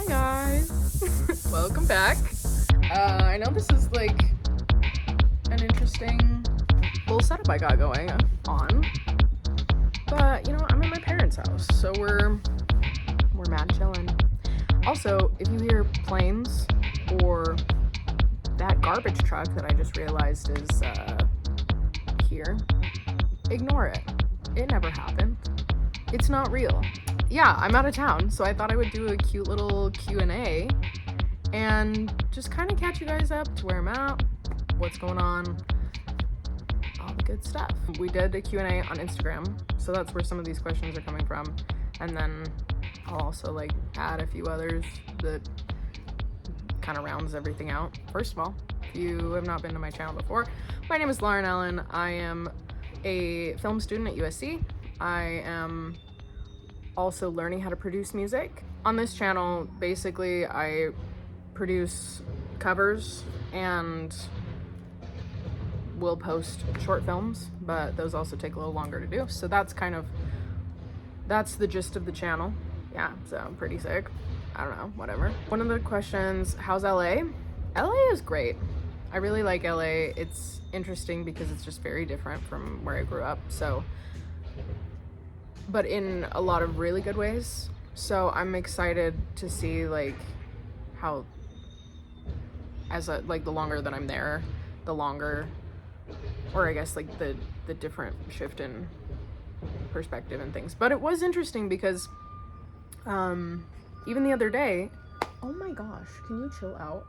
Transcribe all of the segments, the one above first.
guys. Welcome back. I know this is like an interesting little setup I got going on, but you know, I'm in my parents' house, so we're mad chillin'. Also, if you hear planes or that garbage truck that I just realized is here, ignore it. It never happened. It's not real. Yeah, I'm out of town, so I thought I would do a cute little Q&A and just kind of catch you guys up to where I'm at, what's going on, all the good stuff. We did a Q&A on Instagram, so that's where some of these questions are coming from, and then I'll also like add a few others that kind of rounds everything out. First of all, if you have not been to my channel before, my name is LaurenAllen. I am a film student at USC. I am also learning how to produce music. On this channel, basically, I produce covers and will post short films, but those also take a little longer to do. So that's the gist of the channel. Yeah, so pretty sick. I don't know, whatever. One of the questions, how's LA? LA is great. I really like LA. It's interesting because it's just very different from where I grew up. So, but in a lot of really good ways. So I'm excited to see like how, the longer that I'm there, the longer, or I guess like the different shift in perspective and things. But it was interesting because even the other day, oh my gosh, can you chill out?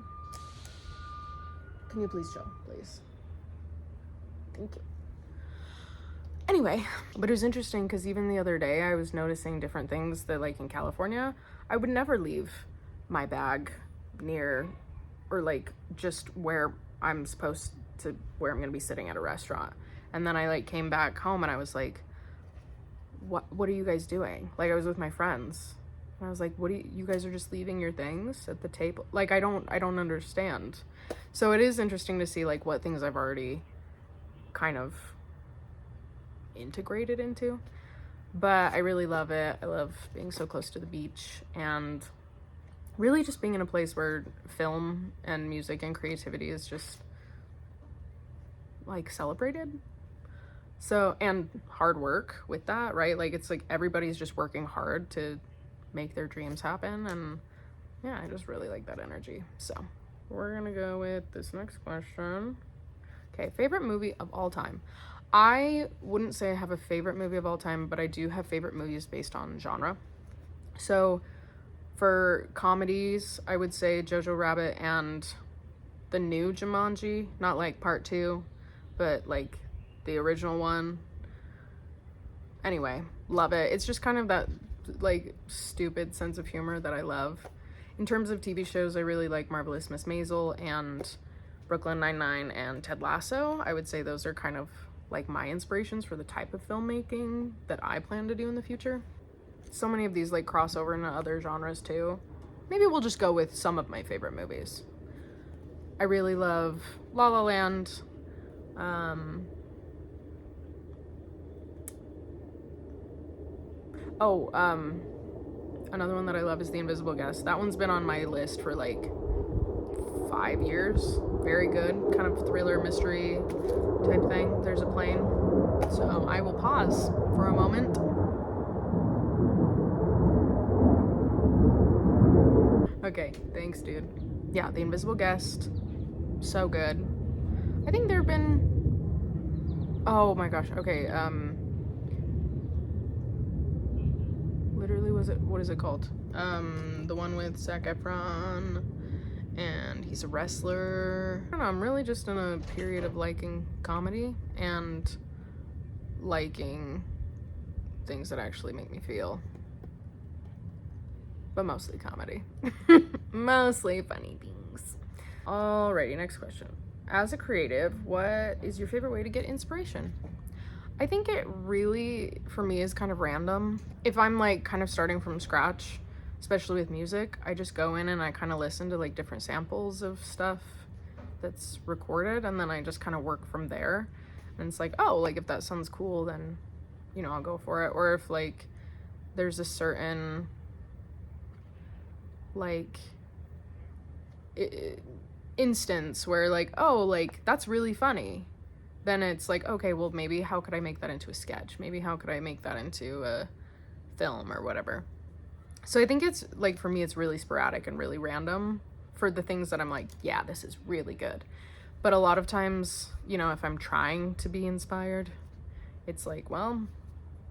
Can you please chill, please? Thank you. Anyway, but it was interesting because even the other day I was noticing different things that like in California, I would never leave my bag near or like just where I'm supposed to, where I'm gonna be sitting at a restaurant. And then I like came back home and I was like, what are you guys doing? Like I was with my friends and I was like, you guys are just leaving your things at the table? Like I don't understand. So it is interesting to see like what things I've already kind of integrated into, but I really love it. I love being so close to the beach and really just being in a place where film and music and creativity is just like celebrated. So, and hard work with that, right? Like it's like everybody's just working hard to make their dreams happen, and yeah, I just really like that energy. So we're gonna go with this next question. Okay, favorite movie of all time. I wouldn't say I have a favorite movie of all time, but I do have favorite movies based on genre. So for comedies, I would say Jojo Rabbit and the new Jumanji, not like part 2, but like the original one. Anyway, love it. It's just kind of that like stupid sense of humor that I love. In terms of TV shows, I really like Marvelous Miss Maisel and Brooklyn Nine-Nine and Ted Lasso. I would say those are kind of like my inspirations for the type of filmmaking that I plan to do in the future. So many of these like cross over into other genres too. Maybe we'll just go with some of my favorite movies. I really love La La Land. Another one that I love is The Invisible Guest. That one's been on my list for like 5 years. Very good, kind of thriller mystery type thing. There's a plane. So I will pause for a moment. Okay, thanks, dude. Yeah, The Invisible Guest. So good. I think there have been, oh my gosh, okay, literally what is it called? The one with Zac Efron, and he's a wrestler. I don't know, I'm really just in a period of liking comedy and liking things that actually make me feel, but mostly comedy. Mostly funny things. Alrighty, next question. As a creative, what is your favorite way to get inspiration? I think it really, for me, is kind of random. If I'm like kind of starting from scratch, especially with music, I just go in and I kind of listen to like different samples of stuff that's recorded, and then I just kind of work from there. And it's like, oh, like if that sounds cool, then, you know, I'll go for it. Or if like there's a certain like instance where like, oh, like that's really funny, then it's like, okay, well, maybe how could I make that into a sketch? Maybe how could I make that into a film or whatever? So I think it's like, for me, it's really sporadic and really random for the things that I'm like, yeah, this is really good. But a lot of times, you know, if I'm trying to be inspired, it's like, well,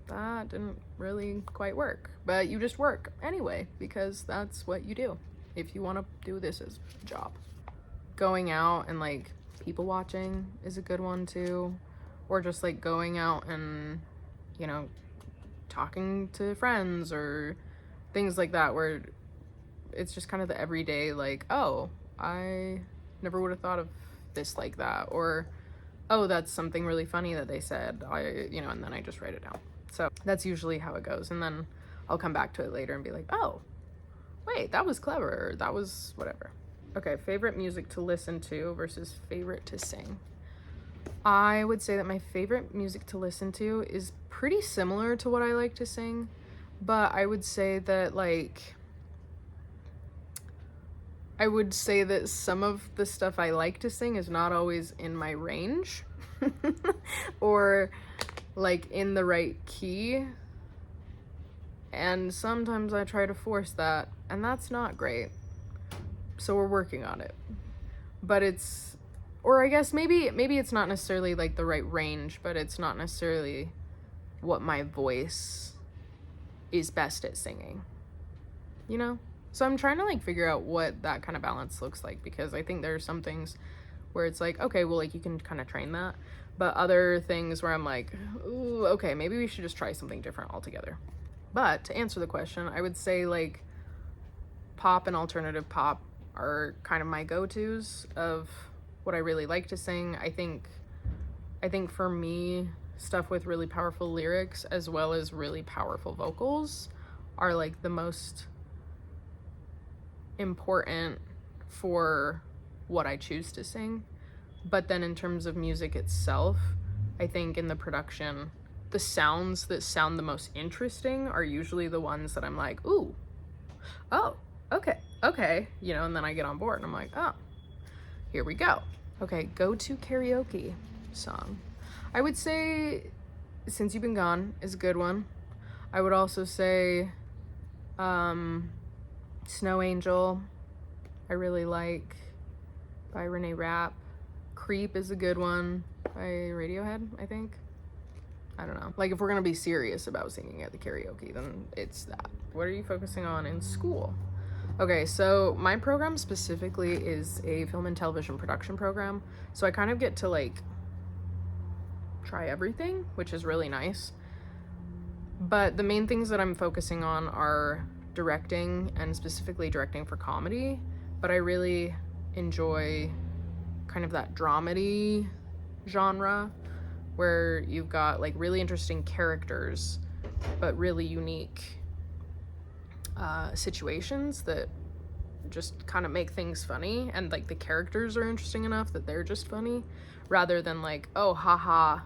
that didn't really quite work. But you just work anyway, because that's what you do if you want to do this as a job. Going out and like people watching is a good one too. Or just like going out and, you know, talking to friends or things like that, where it's just kind of the everyday, like, oh, I never would have thought of this like that, or oh, that's something really funny that they said, and then I just write it down. So that's usually how it goes, and then I'll come back to it later and be like, oh, wait, that was clever, or that was whatever. Okay, favorite music to listen to versus favorite to sing. I would say that my favorite music to listen to is pretty similar to what I like to sing, but I would say that some of the stuff I like to sing is not always in my range or like in the right key. And sometimes I try to force that, and that's not great. So we're working on it. But I guess maybe it's not necessarily like the right range, but it's not necessarily what my voice is best at singing, you know? So I'm trying to like figure out what that kind of balance looks like, because I think there are some things where it's like, okay, well, like you can kind of train that, but other things where I'm like, ooh, okay, maybe we should just try something different altogether. But to answer the question, I would say like pop and alternative pop are kind of my go-tos of what I really like to sing. I think for me, stuff with really powerful lyrics as well as really powerful vocals are like the most important for what I choose to sing. But then in terms of music itself, I think in the production, the sounds that sound the most interesting are usually the ones that I'm like, ooh, oh, okay, you know, and then I get on board and I'm like, oh, here we go. Okay, go-to karaoke song. I would say Since You've Been Gone is a good one. I would also say Snow Angel, I really like, by Renee Rapp. Creep is a good one by Radiohead, I think. I don't know. Like, if we're gonna be serious about singing at the karaoke, then it's that. What are you focusing on in school? Okay, so my program specifically is a film and television production program. So I kind of get to like try everything, which is really nice. But the main things that I'm focusing on are directing, and specifically directing for comedy. But I really enjoy kind of that dramedy genre where you've got like really interesting characters, but really unique situations that just kind of make things funny, and like the characters are interesting enough that they're just funny, rather than like, oh, haha,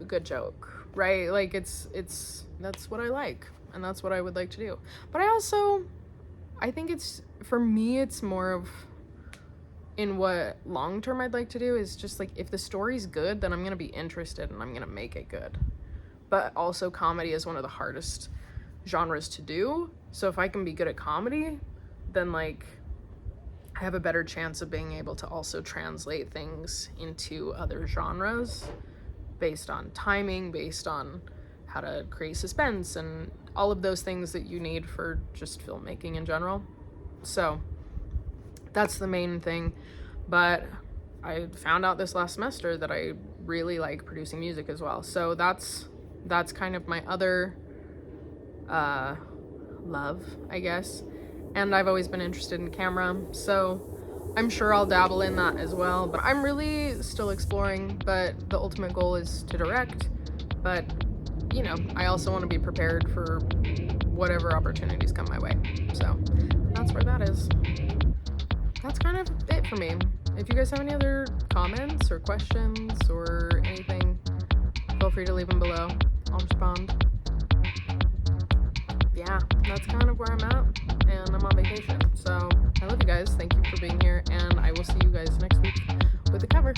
good joke, right? Like it's that's what I like, and that's what I would like to do. But I think it's, for me, it's more of in what long term I'd like to do is just like, if the story's good, then I'm gonna be interested and I'm gonna make it good. But also comedy is one of the hardest genres to do, so if I can be good at comedy, then like I have a better chance of being able to also translate things into other genres based on timing, based on how to create suspense, and all of those things that you need for just filmmaking in general. So that's the main thing. But I found out this last semester that I really like producing music as well. So that's kind of my other love, I guess. And I've always been interested in camera, so I'm sure I'll dabble in that as well. But I'm really still exploring, but the ultimate goal is to direct. But, you know, I also want to be prepared for whatever opportunities come my way. So that's where that is. That's kind of it for me. If you guys have any other comments or questions or anything, feel free to leave them below. I'll respond. yeah, that's kind of where I'm at, and I'm on vacation. So I love you guys. Thank you for being here, and I will see you guys next week with a cover.